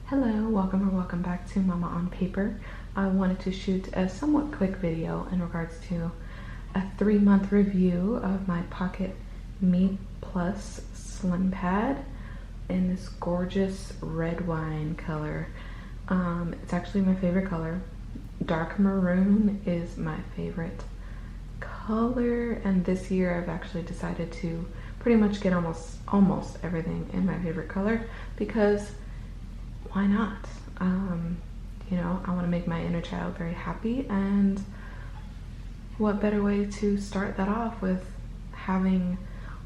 Hello, welcome or welcome back to Mama on Paper. I wanted to shoot a somewhat quick video in regards to a 3-month review of my Pocket MeePlus Slim Pad in this gorgeous red wine color. It's actually my favorite color. Dark maroon is my favorite color, and this year I've actually decided to pretty much get almost everything in my favorite color because why not? You know, I want to make my inner child very happy, and what better way to start that off with having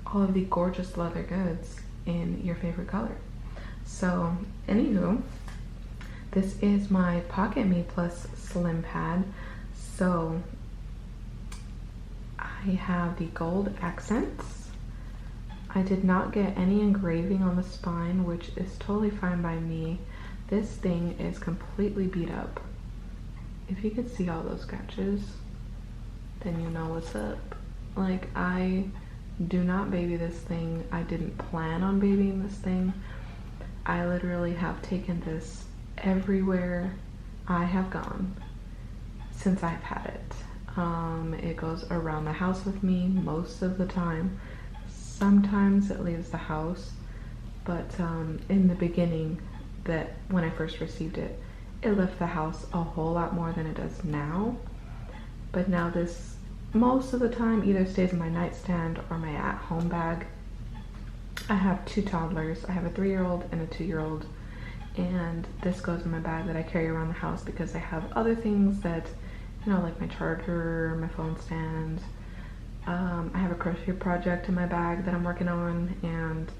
all of the gorgeous leather goods in your favorite color. So anywho, this is my Pocket MeePlus Slim Pad. So I have the gold accents. I did not get any engraving on the spine, which is totally fine by me. This thing is completely beat up. If you could see all those scratches, then you know what's up. Like, I do not baby this thing. I didn't plan on babying this thing. I literally have taken this everywhere I have gone since I've had it. It goes around the house with me most of the time. Sometimes it leaves the house, but in the beginning, that when I first received it, it left the house a whole lot more than it does now. But now this, most of the time, either stays in my nightstand or my at-home bag. I have 2 toddlers. I have a 3-year-old and a 2-year-old, and this goes in my bag that I carry around the house because I have other things that, you know, like my charger, my phone stand. I have a crochet project in my bag that I'm working on, and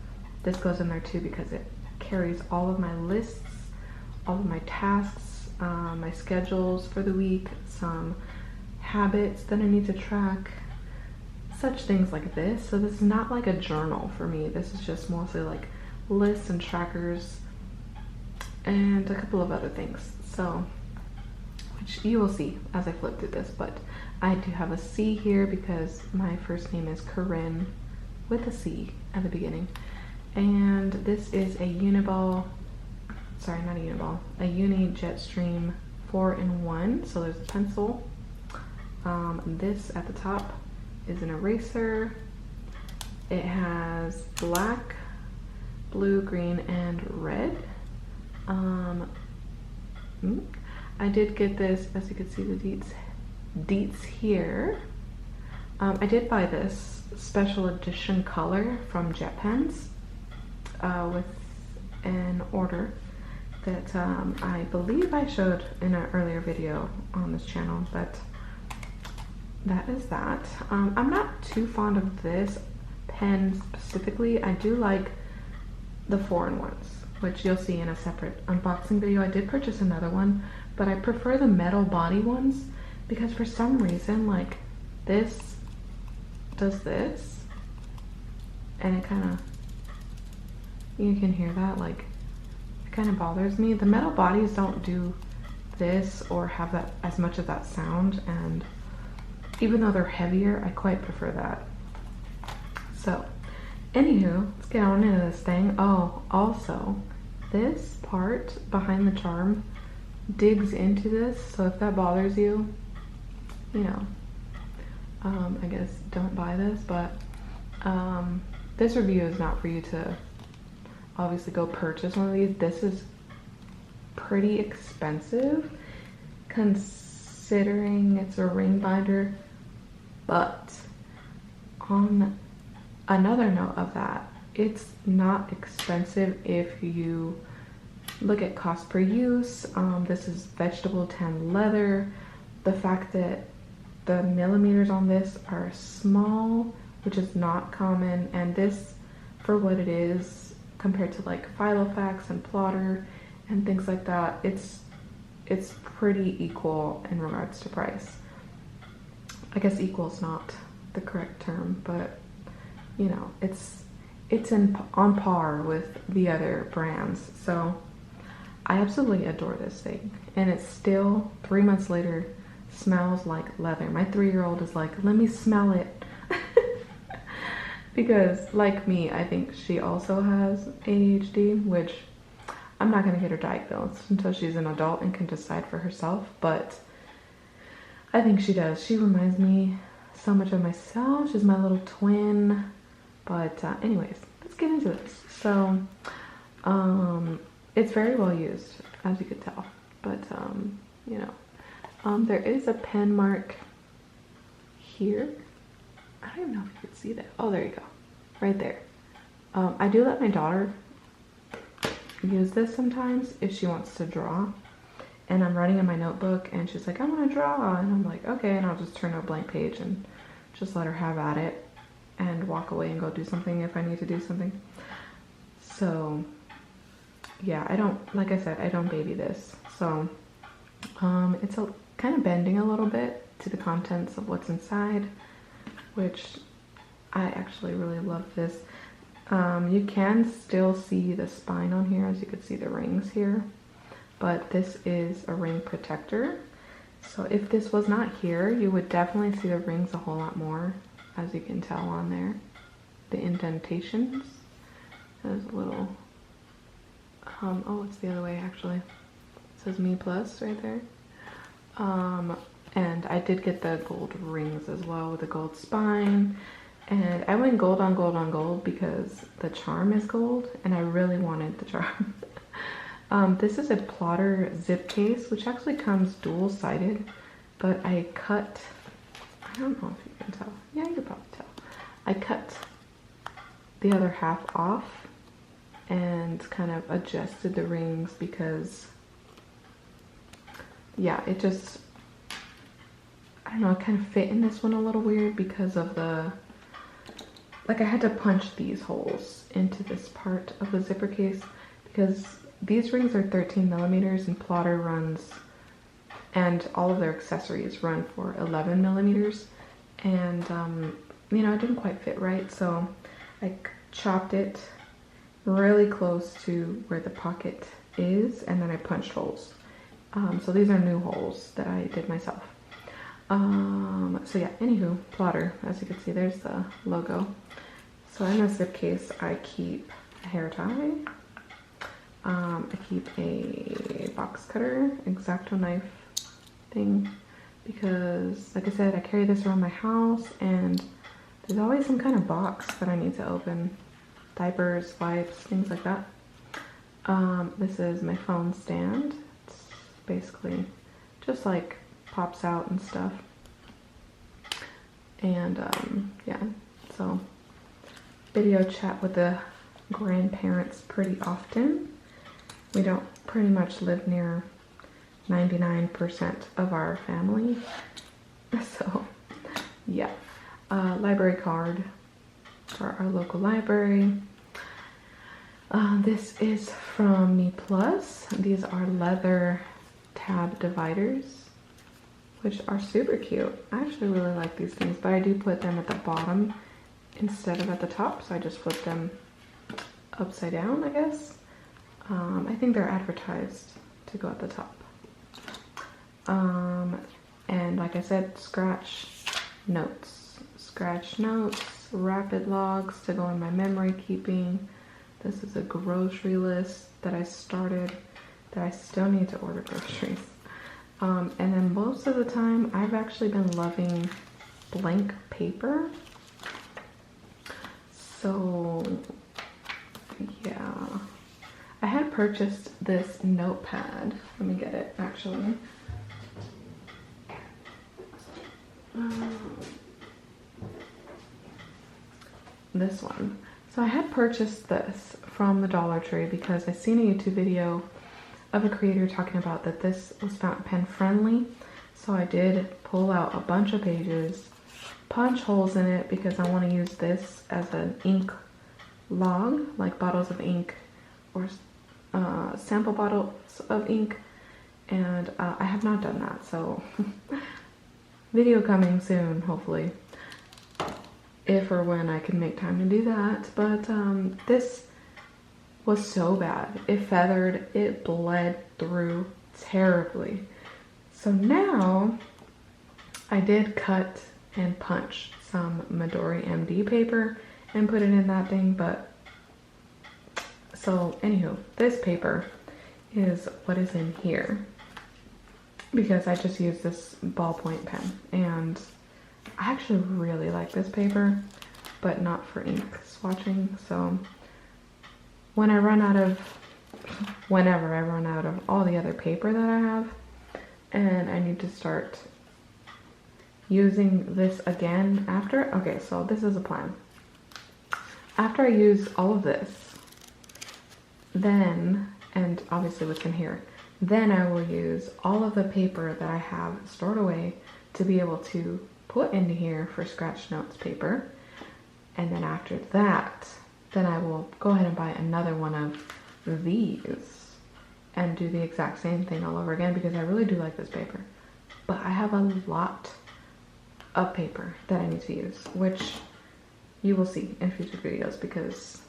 this goes in there too because it carries all of my lists, all of my tasks, my schedules for the week, some habits that I need to track, such things like this. So this is not like a journal for me. This is just mostly like lists and trackers and a couple of other things. So, which you will see as I flip through this, but I do have a C here because my first name is Corinne with a C at the beginning. And this is a Uni Jetstream 4-in-1. So there's a pencil. This at the top is an eraser. It has black, blue, green, and red. I did get this, as you can see the deets here. I did buy this special edition color from Jet Pens with an order that I believe I showed in an earlier video on this channel, but that is that. I'm not too fond of this pen specifically. I do like the 4-in-1s, which you'll see in a separate unboxing video. I did purchase another one, but I prefer the metal body ones because for some reason, like, this does this, and it kind of, you can hear that, like, it kind of bothers me. The metal bodies don't do this or have that as much of that sound, and even though they're heavier, I quite prefer that. So anywho, let's get on into this thing. Oh, also, this part behind the charm digs into this, so if that bothers you, you know, I guess don't buy this, but this review is not for you to obviously go purchase one of these. This is pretty expensive considering it's a ring binder, but on another note of that, it's not expensive if you look at cost per use. This is vegetable tan leather. The fact that the millimeters on this are small, which is not common, and this, for what it is compared to like Filofax and Plotter and things like that, it's pretty equal in regards to price. I guess equal is not the correct term, but you know, it's on par with the other brands. So I absolutely adore this thing, and it's still 3 months later smells like leather. My 3-year-old is like, let me smell it. Because like me, I think she also has ADHD, which I'm not going to get her diagnosed until she's an adult and can decide for herself, but I think she does. She reminds me so much of myself. She's my little twin. But anyways, let's get into this. So it's very well used, as you could tell, but you know, there is a pen mark here. I don't even know if you can see that. Oh, there you go, right there. I do let my daughter use this sometimes if she wants to draw, and I'm writing in my notebook and she's like, I want to draw, and I'm like, okay, and I'll just turn to a blank page and just let her have at it and walk away and go do something if I need to do something. So yeah, I don't, like I said, I don't baby this. So it's kind of bending a little bit to the contents of what's inside, which I actually really love this. You can still see the spine on here, as you can see the rings here, but this is a ring protector. So if this was not here, you would definitely see the rings a whole lot more, as you can tell on there. The indentations. There's a little, oh, it's the other way actually. It says MeePlus right there. And I did get the gold rings as well with the gold spine. And I went gold on gold on gold because the charm is gold and I really wanted the charm. This is a plotter zip case, which actually comes dual-sided, but I cut, I don't know if you can tell. Yeah, you can probably tell. I cut the other half off and kind of adjusted the rings because, yeah, it just, I don't know, it kind of fit in this one a little weird because of the, like I had to punch these holes into this part of the zipper case because these rings are 13 millimeters and plotter runs, and all of their accessories run for 11 millimeters. And, you know, it didn't quite fit right. So I chopped it really close to where the pocket is, and then I punched holes. So these are new holes that I did myself. So yeah, anywho, plotter, as you can see, there's the logo. So in the zip case, I keep a hair tie. I keep a box cutter, X-Acto knife thing, because like I said, I carry this around my house and there's always some kind of box that I need to open. Diapers, wipes, things like that. This is my phone stand. It's basically just like pops out and stuff. And yeah, so video chat with the grandparents pretty often. We don't pretty much live near 99% of our family. So yeah, library card for our local library. This is from MeePlus. These are leather tab dividers, which are super cute. I actually really like these things, but I do put them at the bottom instead of at the top, so I just flip them upside down, I guess. I think they're advertised to go at the top. And like I said, scratch notes, rapid logs to go in my memory keeping. This is a grocery list that I started, that I still need to order groceries. And then most of the time, I've actually been loving blank paper. So yeah, I had purchased this notepad. Let me get it actually. This one. So I had purchased this from the Dollar Tree because I seen a YouTube video of a creator talking about that this was fountain pen friendly. So I did pull out a bunch of pages, punch holes in it because I want to use this as an ink log, like bottles of ink or sample bottles of ink, and I have not done that, so video coming soon, hopefully, if or when I can make time to do that. But this was so bad. It feathered, it bled through terribly. So now I did cut and punch some Midori MD paper and put it in that thing. But so anywho, this paper is what is in here, because I just use this ballpoint pen, and I actually really like this paper, but not for ink swatching. So whenever I run out of all the other paper that I have and I need to start using this again after, okay, so this is a plan. After I use all of this, then, and obviously what's in here, then I will use all of the paper that I have stored away to be able to put into here for scratch notes paper. And then after that, then I will go ahead and buy another one of these and do the exact same thing all over again, because I really do like this paper. But I have a lot of paper that I need to use, which you will see in future videos, because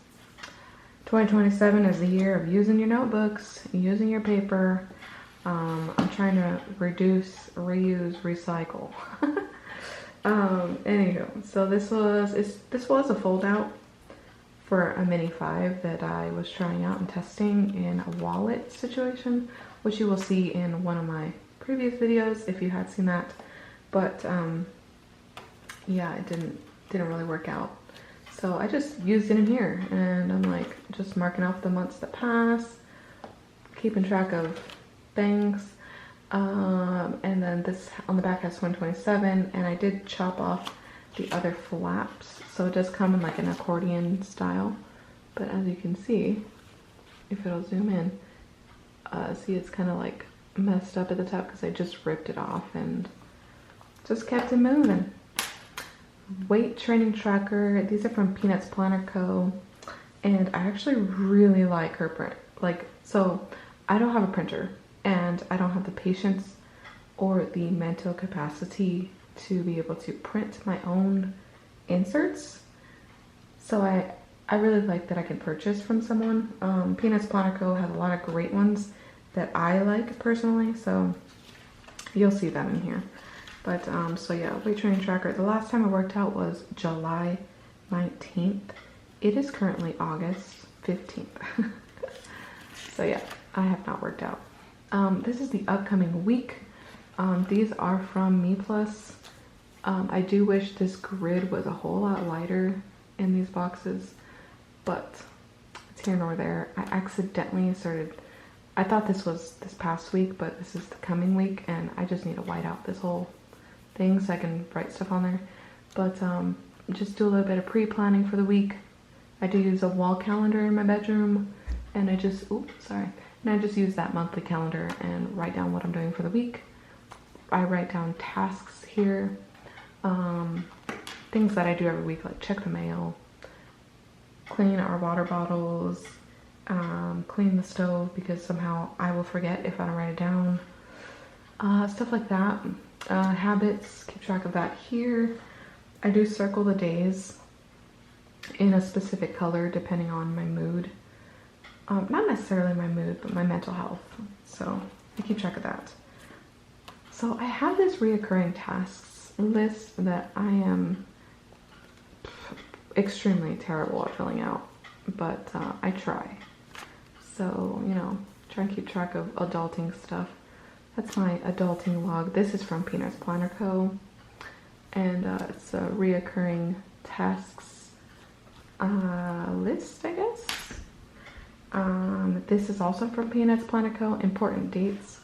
2027 is the year of using your notebooks, using your paper. I'm trying to reduce, reuse, recycle. Anywho, so this was a fold out for a Mini 5 that I was trying out and testing in a wallet situation, which you will see in one of my previous videos if you had seen that. But yeah, it didn't really work out. So I just used it in here, and I'm like just marking off the months that pass, keeping track of things. And then this on the back has 127, and I did chop off the other flaps, so it does come in like an accordion style. But as you can see, if it'll zoom in, see it's kind of like messed up at the top because I just ripped it off and just kept it moving. Weight training tracker. These are from Peanuts Planner Co. And I actually really like her print. Like, so I don't have a printer, and I don't have the patience or the mental capacity to be able to print my own inserts. So I really like that I can purchase from someone. Peanuts Planner Co. has a lot of great ones that I like personally, so you'll see that in here. But so yeah, weight training tracker. The last time I worked out was July 19th. It is currently August 15th. So yeah, I have not worked out. This is the upcoming week. These are from MeePlus. I do wish this grid was a whole lot lighter in these boxes, but it's here nor there. I accidentally inserted, I thought this was this past week, but this is the coming week, and I just need to white out this whole thing so I can write stuff on there. But just do a little bit of pre-planning for the week. I do use a wall calendar in my bedroom, and I just, and I just use that monthly calendar and write down what I'm doing for the week. I write down tasks here, things that I do every week, like check the mail, clean our water bottles, clean the stove, because somehow I will forget if I don't write it down. Stuff like that. Habits, keep track of that here. I do circle the days in a specific color depending on my mood. Not necessarily my mood, but my mental health. So I keep track of that. So I have this reoccurring tasks list that I am extremely terrible at filling out, but I try. So, you know, try and keep track of adulting stuff. That's my adulting log. This is from Peanuts Planner Co. And it's a reoccurring tasks list, I guess. This is also from Peanuts Planner Co. Important dates.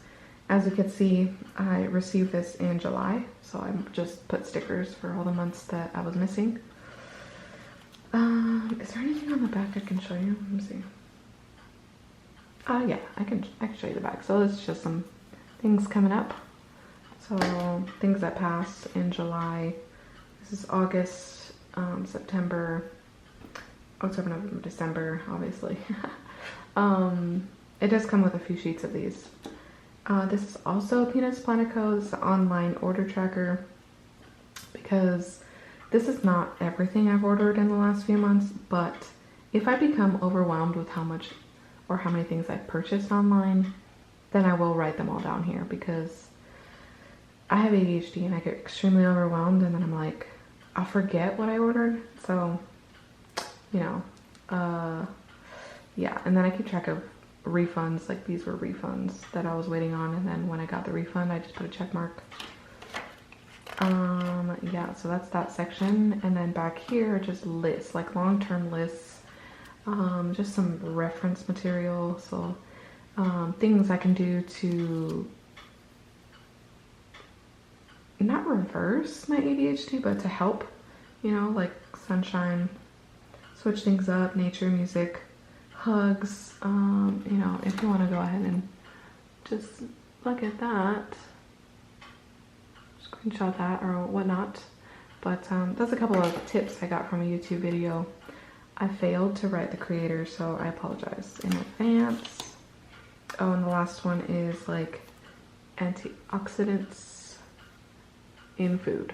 As you can see, I received this in July, so I just put stickers for all the months that I was missing. Is there anything on the back I can show you? Let me see. Yeah, I can show you the back. So this is just some things coming up. So things that passed in July. This is August, September, October, November, December, obviously. It does come with a few sheets of these. This is also Peanuts Planner Co. This is an online order tracker, because this is not everything I've ordered in the last few months, but if I become overwhelmed with how much or how many things I've purchased online, then I will write them all down here, because I have ADHD and I get extremely overwhelmed, and then I'm like, I'll forget what I ordered. So, you know, yeah, and then I keep track of refunds, like these were refunds that I was waiting on, and then when I got the refund I just put a check mark. Yeah, so that's that section. And then back here, just lists, like long-term lists, just some reference material. So things I can do to not reverse my ADHD, but to help, you know, like sunshine, switch things up, nature, music, hugs. You know, if you want to go ahead and just look at that, screenshot that or whatnot. But that's a couple of tips I got from a YouTube video. I failed to write the creator, so I apologize in advance. Oh, and the last one is like antioxidants in food: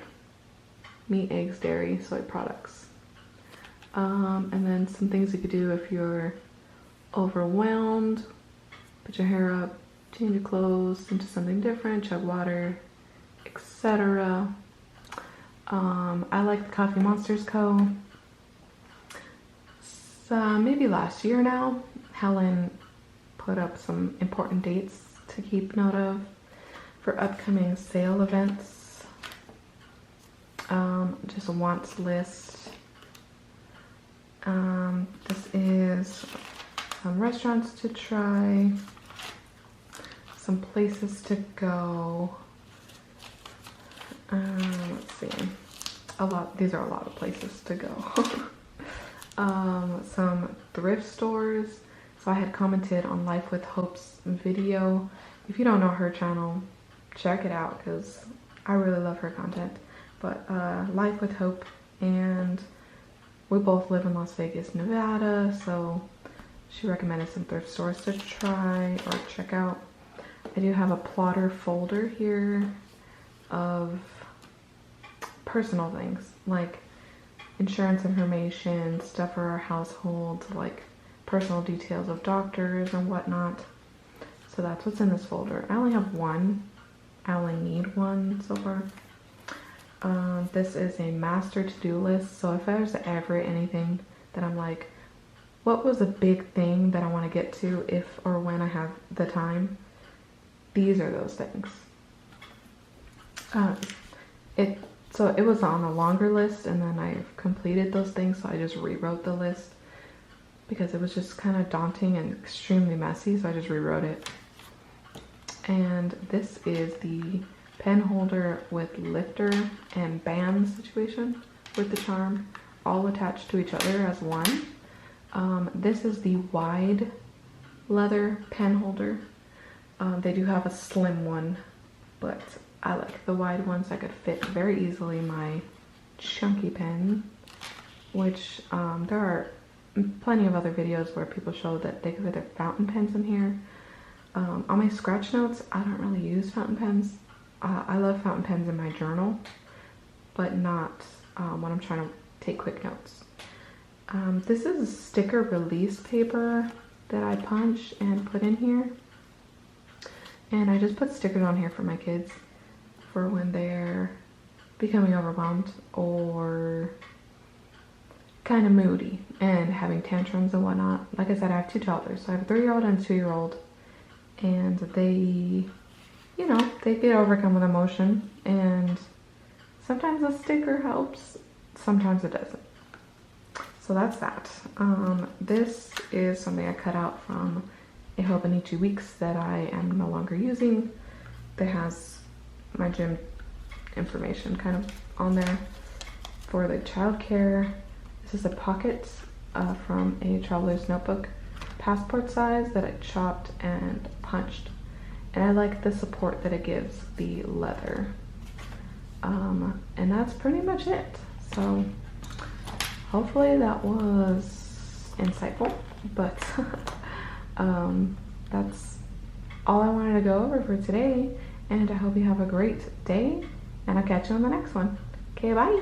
meat, eggs, dairy, soy products. And then some things you could do if you're overwhelmed: put your hair up, change your clothes into something different, chug water, etc. I like the Coffee Monsters Co. So maybe last year now, Helen put up some important dates to keep note of for upcoming sale events. Just a wants list. This is some restaurants to try, some places to go. Let's see, these are a lot of places to go. Some thrift stores. So I had commented on Life with Hope's video. If you don't know her channel, check it out because I really love her content. But Life with Hope, and we both live in Las Vegas, Nevada, so she recommended some thrift stores to try or check out. I do have a plotter folder here of personal things like insurance information, stuff for our household, like personal details of doctors and whatnot. So that's what's in this folder. I only have one. I only need one so far. This is a master to-do list. So if there's ever anything that I'm like, what was a big thing that I want to get to if or when I have the time? These are those things. So it was on a longer list, and then I've completed those things, so I just rewrote the list because it was just kind of daunting and extremely messy, so I just rewrote it. And this is the pen holder with lifter and band situation with the charm all attached to each other as one. This is the wide leather pen holder. They do have a slim one, but I like the wide ones. I could fit very easily my chunky pen, which there are plenty of other videos where people show that they could fit their fountain pens in here. On my scratch notes, I don't really use fountain pens. I love fountain pens in my journal, but not when I'm trying to take quick notes. This is sticker release paper that I punch and put in here. And I just put stickers on here for my kids for when they're becoming overwhelmed or kind of moody and having tantrums and whatnot. Like I said, I have two toddlers. So I have a 3-year-old and a 2-year-old. And they, you know, they get overcome with emotion. And sometimes a sticker helps, sometimes it doesn't. So that's that. This is something I cut out from a Hobonichi Weeks that I am no longer using. That has my gym information kind of on there for the childcare. This is a pocket from a traveler's notebook, passport size, that I chopped and punched. And I like the support that it gives the leather. And that's pretty much it. So hopefully that was insightful, but that's all I wanted to go over for today. And I hope you have a great day, and I'll catch you on the next one. Okay, bye.